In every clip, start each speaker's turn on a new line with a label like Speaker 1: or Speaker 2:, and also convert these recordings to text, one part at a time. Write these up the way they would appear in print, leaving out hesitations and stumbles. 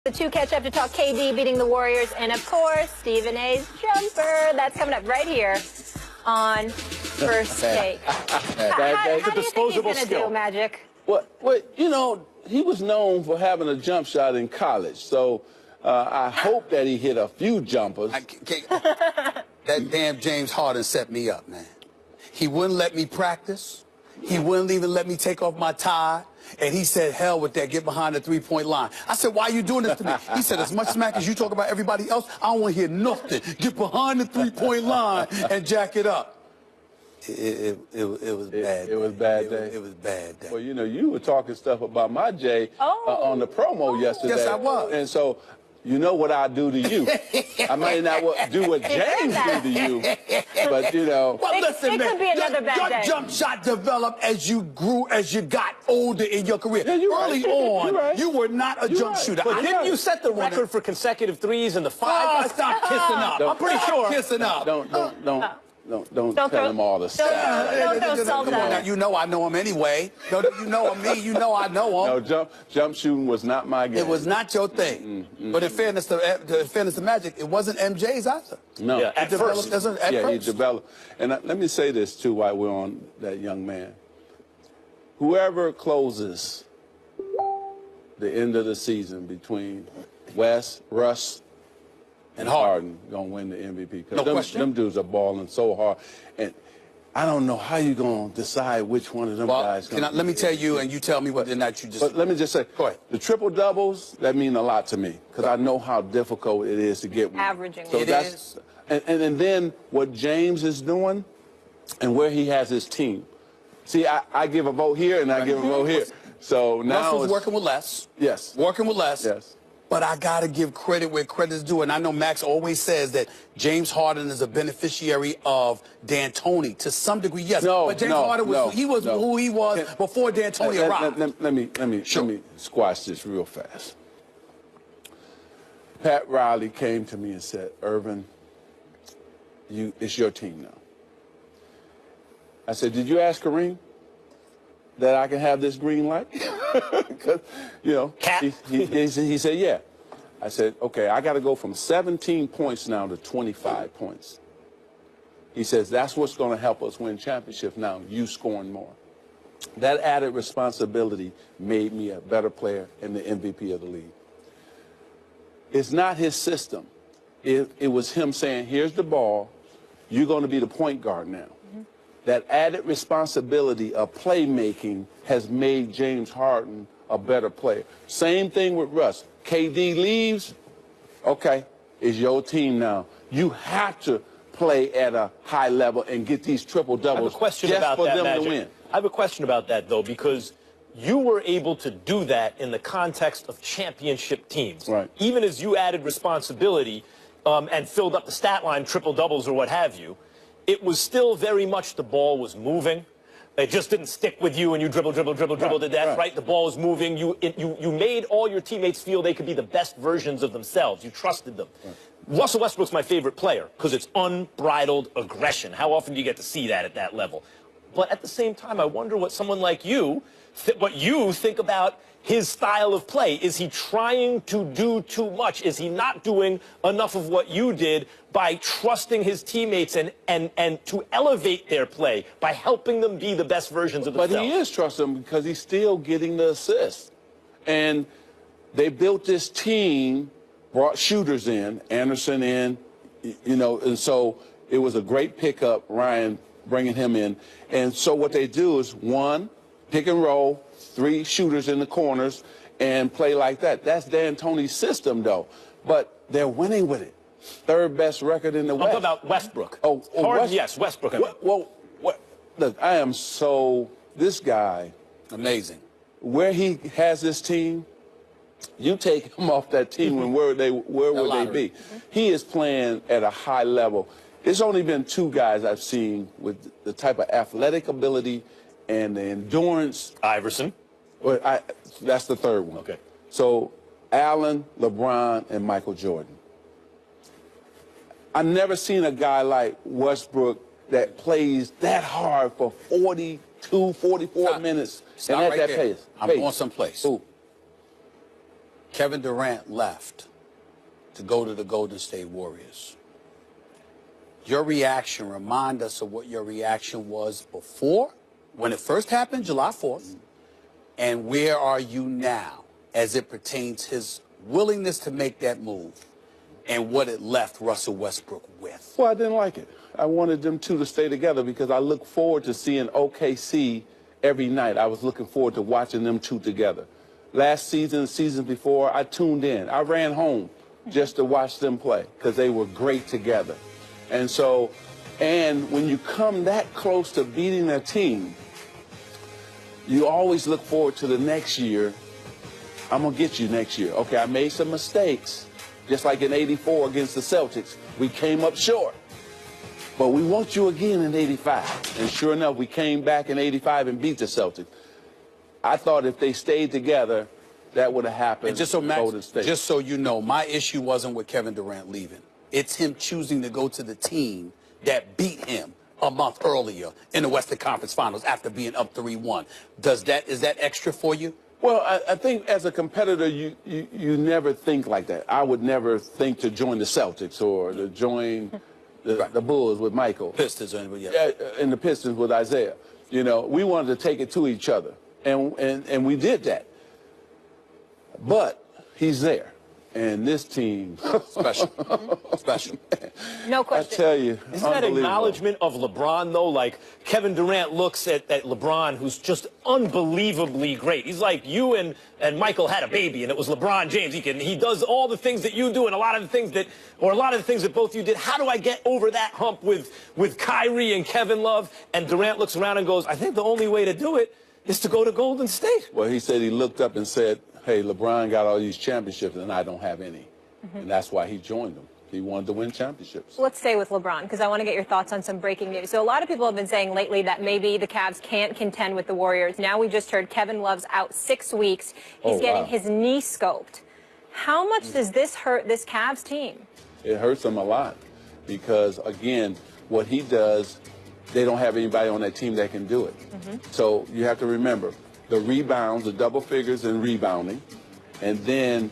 Speaker 1: The two catch up to talk KD beating the Warriors, and of course, Stephen A's jumper. That's coming up right here on First Take. How do you think he's going to do, Magic?
Speaker 2: Well, you know, he was known for having a jump shot in college, so I hope that he hit a few jumpers.
Speaker 3: That damn James Harden set me up, man. He wouldn't let me practice. He wouldn't even let me take off my tie. And he said, hell with that, get behind the three-point line. I said, why are you doing this to me? He said, as much smack as you talk about everybody else, I don't want to hear nothing. Get behind the three-point line and jack it up. It was bad.
Speaker 2: It was bad day.
Speaker 3: It was bad day.
Speaker 2: Well, you know, you were talking stuff about my Jay on the promo yesterday.
Speaker 3: Yes, I was.
Speaker 2: And so, you know what I do to you. I might not do what James do to you, but, you know.
Speaker 3: Well, listen,
Speaker 1: it could be another bad day.
Speaker 3: Your jump shot developed as you grew, as you got older in your career.
Speaker 2: Yeah,
Speaker 3: Early on, you were not a jump shooter.
Speaker 4: But didn't you set the record for consecutive threes in the five?
Speaker 3: Oh, stop kissing up.
Speaker 4: I'm pretty sure.
Speaker 3: Kissing up.
Speaker 2: Don't tell him all the stuff.
Speaker 1: Don't throw salt
Speaker 3: Come on now, you know I know him anyway. You know me, you know I know him.
Speaker 2: No, jump shooting was not my game.
Speaker 3: It was not your thing. But in fairness to Magic, it wasn't MJ's either.
Speaker 2: No.
Speaker 4: Yeah, at first.
Speaker 2: He developed. And let me say this, too, while we're on that young man. Whoever closes the end of the season between Russ, and Harden gonna win the MVP because them dudes are balling so hard, and I don't know how you gonna decide which one of them guys.
Speaker 3: Let me tell you, and you tell me whether or not you just.
Speaker 2: But let me just say, the triple doubles that mean a lot to me because I know how difficult it is to get one.
Speaker 1: Averaging.
Speaker 2: So that's and then what James is doing, and where he has his team. See, I give a vote here and I give a vote here. So now
Speaker 3: Russell's working with less.
Speaker 2: Yes.
Speaker 3: Working with less.
Speaker 2: Yes.
Speaker 3: But I got to give credit where credit is due. And I know Max always says that James Harden is a beneficiary of D'Antoni. To some degree, yes. But James Harden was who he was before D'Antoni arrived.
Speaker 2: Let me squash this real fast. Pat Riley came to me and said, Irvin, it's your team now. I said, did you ask Kareem that I can have this green light? Because, you know, he said, yeah. I said, okay, I got to go from 17 points now to 25 points. He says, that's what's going to help us win championships now, you scoring more. That added responsibility made me a better player and the MVP of the league. It's not his system. It was him saying, here's the ball, you're going to be the point guard now. That added responsibility of playmaking has made James Harden a better player. Same thing with Russ. KD leaves, okay, it's your team now. You have to play at a high level and get these triple doubles just for them to win.
Speaker 4: I have a question about that, though, because you were able to do that in the context of championship teams.
Speaker 2: Right.
Speaker 4: Even as you added responsibility and filled up the stat line, triple doubles or what have you, it was still very much the ball was moving. It just didn't stick with you and you dribble to death, right? The ball was moving. You made all your teammates feel they could be the best versions of themselves. You trusted them. Right. Russell Westbrook's my favorite player because it's unbridled aggression. How often do you get to see that at that level? But at the same time, I wonder what someone like you, what you think about his style of play. Is he trying to do too much? Is he not doing enough of what you did by trusting his teammates and to elevate their play by helping them be the best versions of themselves?
Speaker 2: But he is trusting them because he's still getting the assists. And they built this team, brought shooters in, Anderson in, you know, and so it was a great pickup, Ryan bringing him in. And so what they do is, one, pick and roll, 3 shooters in the corners, and play like that. That's D'Antoni's system, though. But they're winning with it. 3rd best record in the West.
Speaker 4: I'm talking about Westbrook.
Speaker 2: Harden,
Speaker 4: yes, Westbrook.
Speaker 2: Look, I am so, this guy,
Speaker 3: amazing.
Speaker 2: Where he has this team, you take him off that team, and where would they be? He is playing at a high level. There's only been 2 guys I've seen with the type of athletic ability and the endurance.
Speaker 4: Iverson.
Speaker 2: Well, that's the 3rd one.
Speaker 4: Okay.
Speaker 2: So Allen, LeBron, and Michael Jordan. I've never seen a guy like Westbrook that plays that hard for 42, 44 minutes
Speaker 3: Stop
Speaker 2: and at
Speaker 3: right
Speaker 2: that
Speaker 3: there.
Speaker 2: pace.
Speaker 3: I'm going someplace.
Speaker 2: Ooh.
Speaker 3: Kevin Durant left to go to the Golden State Warriors. Your reaction, remind us of what your reaction was before, when it first happened, July 4th, and where are you now as it pertains his willingness to make that move and what it left Russell Westbrook with?
Speaker 2: Well, I didn't like it. I wanted them two to stay together because I look forward to seeing OKC every night. I was looking forward to watching them two together. Last season, season before, I tuned in. I ran home just to watch them play because they were great together. And so, and when you come that close to beating a team, you always look forward to the next year. I'm going to get you next year. Okay, I made some mistakes, just like in '84 against the Celtics. We came up short, but we want you again in '85. And sure enough, we came back in '85 and beat the Celtics. I thought if they stayed together, that would have happened.
Speaker 3: And just so, Max, just so you know, my issue wasn't with Kevin Durant leaving. It's him choosing to go to the team that beat him a month earlier in the Western Conference Finals after being up 3-1. Is that extra for you?
Speaker 2: Well, I think as a competitor, you never think like that. I would never think to join the Celtics or to join the Bulls with Michael.
Speaker 3: Pistons or anybody else.
Speaker 2: And the Pistons with Isaiah. You know, we wanted to take it to each other, and we did that. But he's there. And this team,
Speaker 3: special, special.
Speaker 1: No question.
Speaker 2: I tell you,
Speaker 4: isn't that acknowledgement of LeBron though? Like Kevin Durant looks at LeBron, who's just unbelievably great. He's like you and Michael had a baby, and it was LeBron James. He does all the things that you do, and a lot of the things that both of you did. How do I get over that hump with Kyrie and Kevin Love? And Durant looks around and goes, I think the only way to do it is to go to Golden State.
Speaker 2: Well, he said he looked up and said, hey, LeBron got all these championships and I don't have any. And that's why he joined them. He wanted to win championships.
Speaker 1: Let's stay with LeBron because I want to get your thoughts on some breaking news. So a lot of people have been saying lately that maybe the Cavs can't contend with the Warriors. Now we just heard Kevin Love's out 6 weeks. He's getting his knee scoped. How much does this hurt this Cavs team?
Speaker 2: It hurts him a lot because, again, what he does, they don't have anybody on that team that can do it. So you have to remember, the rebounds, the double figures in rebounding, and then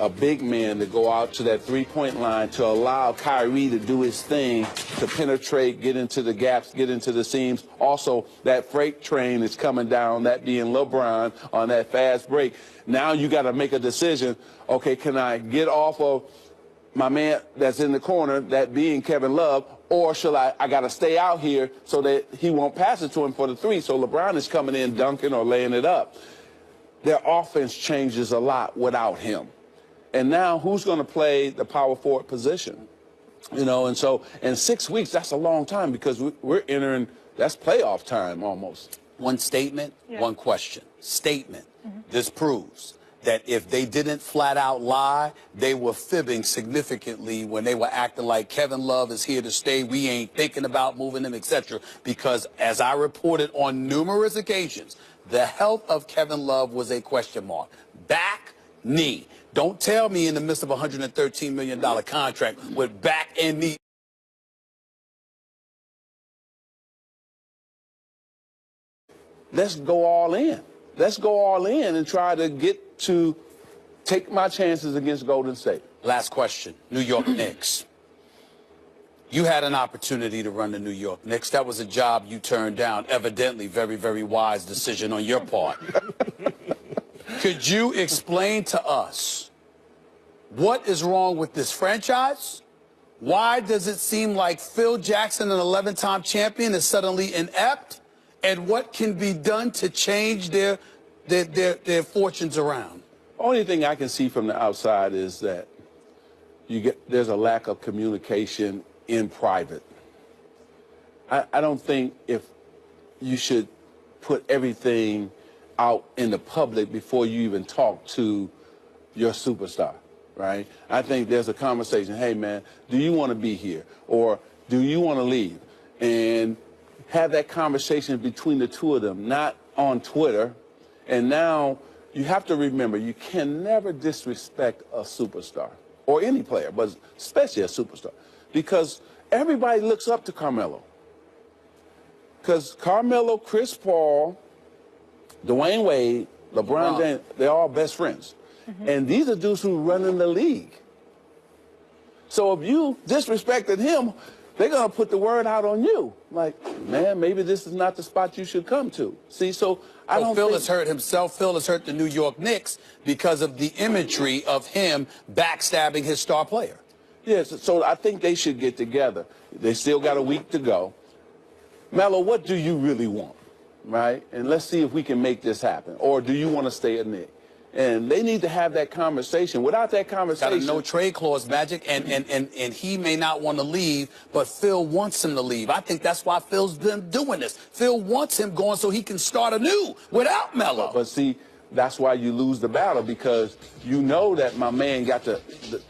Speaker 2: a big man to go out to that three-point line to allow Kyrie to do his thing, to penetrate, get into the gaps, get into the seams. Also, that freight train is coming down, that being LeBron on that fast break. Now you got to make a decision. Okay, can I get off of my man that's in the corner, that being Kevin Love, or shall I got to stay out here so that he won't pass it to him for the three? So LeBron is coming in dunking or laying it up. Their offense changes a lot without him. And now who's going to play the power forward position? You know, and so in 6 weeks, that's a long time because we're entering, that's playoff time almost.
Speaker 3: One statement, one question. Statement. This proves that if they didn't flat out lie, they were fibbing significantly when they were acting like Kevin Love is here to stay, we ain't thinking about moving him, etc. Because as I reported on numerous occasions, the health of Kevin Love was a question mark. Back, knee. Don't tell me in the midst of a $113 million contract with back and knee.
Speaker 2: Let's go all in. Let's go all in and try to take my chances against Golden State.
Speaker 3: Last question. New York Knicks. You had an opportunity to run the New York Knicks. That was a job you turned down. Evidently, very, very wise decision on your part. Could you explain to us what is wrong with this franchise? Why does it seem like Phil Jackson, an 11-time champion, is suddenly inept? And what can be done to change their fortunes around?
Speaker 2: Only thing I can see from the outside is that there's a lack of communication in private. I don't think if you should put everything out in the public before you even talk to your superstar, right? I think there's a conversation, hey man, do you want to be here? Or do you want to leave? And have that conversation between the two of them, not on Twitter. And now you have to remember, you can never disrespect a superstar or any player, but especially a superstar, because everybody looks up to Carmelo. Because Carmelo, Chris Paul, Dwayne Wade, LeBron James, they're all best friends. And these are dudes who run in the league. So if you disrespected him, they're going to put the word out on you. Like, man, maybe this is not the spot you should come to. See, so I don't
Speaker 3: Phil
Speaker 2: think...
Speaker 3: has hurt himself. Phil has hurt the New York Knicks because of the imagery of him backstabbing his star player.
Speaker 2: Yes, so I think they should get together. They still got a week to go. Melo, what do you really want, right? And let's see if we can make this happen. Or do you want to stay a Knick? And they need to have that conversation. Without that conversation...
Speaker 3: Got a no-trade clause, Magic, and he may not want to leave, but Phil wants him to leave. I think that's why Phil's been doing this. Phil wants him going so he can start anew without Melo.
Speaker 2: But see, that's why you lose the battle, because you know that my man got the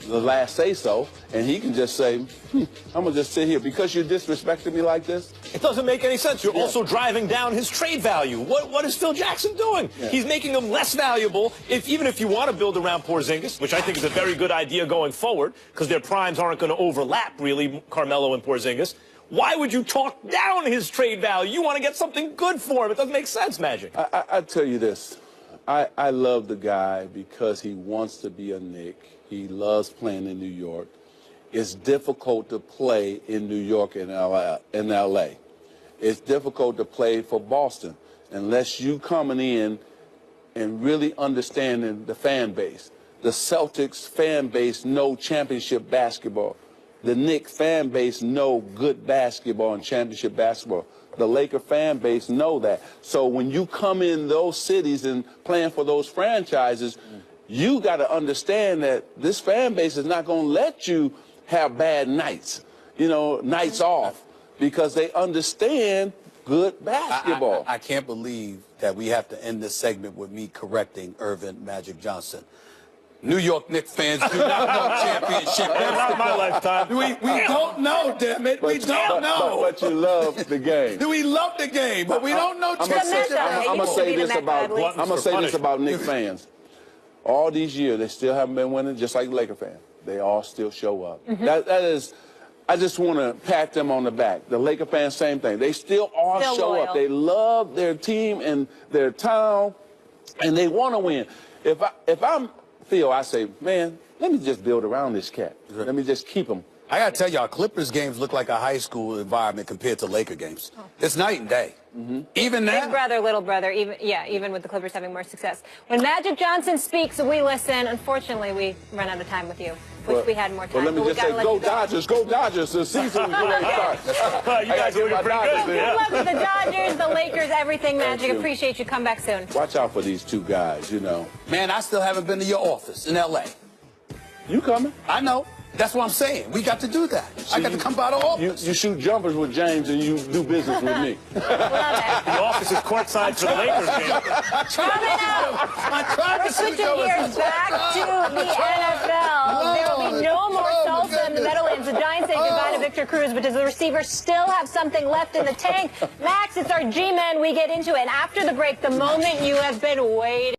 Speaker 2: last say-so, and he can just say, I'm going to just sit here. Because you disrespected me like this?
Speaker 4: It doesn't make any sense. You're also driving down his trade value. What is Phil Jackson doing?
Speaker 2: Yeah.
Speaker 4: He's making him less valuable, even if you want to build around Porzingis, which I think is a very good idea going forward, because their primes aren't going to overlap, really, Carmelo and Porzingis. Why would you talk down his trade value? You want to get something good for him. It doesn't make sense, Magic.
Speaker 2: I tell you this. I love the guy because he wants to be a Knick. He loves playing in New York. It's difficult to play in New York and L.A. It's difficult to play for Boston unless you coming in and really understanding the fan base. The Celtics fan base know championship basketball. The Knicks fan base know good basketball and championship basketball. The Laker fan base know that. So when you come in those cities and playing for those franchises, you got to understand that this fan base is not going to let you have bad nights, nights off, because they understand good basketball.
Speaker 3: I can't believe that we have to end this segment with me correcting Irvin Magic Johnson. New York Knicks fans do not know championship basketball.
Speaker 4: Not my lifetime.
Speaker 3: We don't know, damn it. We don't know.
Speaker 2: But you love the game.
Speaker 3: We love the game, but we don't know championship basketball.
Speaker 2: I'm going to say this about Knicks fans. All these years, they still haven't been winning, just like Laker fans. They all still show up. That is, I just want to pat them on the back. The Laker fans, same thing. They still all show up. They love their team and their town, and they want to win. If I'm Phil, I say, man, let me just build around this cat. Let me just keep him.
Speaker 3: I got to tell y'all, Clippers games look like a high school environment compared to Laker games. It's night and day. Even now.
Speaker 1: Big brother, little brother, even with the Clippers having more success. When Magic Johnson speaks, we listen. Unfortunately, we run out of time with you. Wish we had more time.
Speaker 2: Well, let me just say, go Dodgers, go Dodgers. The season is going to start.
Speaker 4: You guys are doing pretty good.
Speaker 1: Good luck with the Dodgers, the Lakers, everything, Magic. Appreciate you. Come back soon.
Speaker 2: Watch out for these two guys,
Speaker 3: Man, I still haven't been to your office in L.A.
Speaker 2: You coming?
Speaker 3: I know. That's what I'm saying. We got to do that. I got to come by the office.
Speaker 2: You shoot jumpers with James and you do business with me.
Speaker 1: Love it.
Speaker 4: The office is courtside for the Lakers game.
Speaker 1: Coming up, we're switching gears back to the NFL. There will be no more salsa in the Meadowlands. The Giants say goodbye to Victor Cruz, but does the receiver still have something left in the tank? Max, it's our G-Men. We get into it. And after the break, the moment you have been waiting.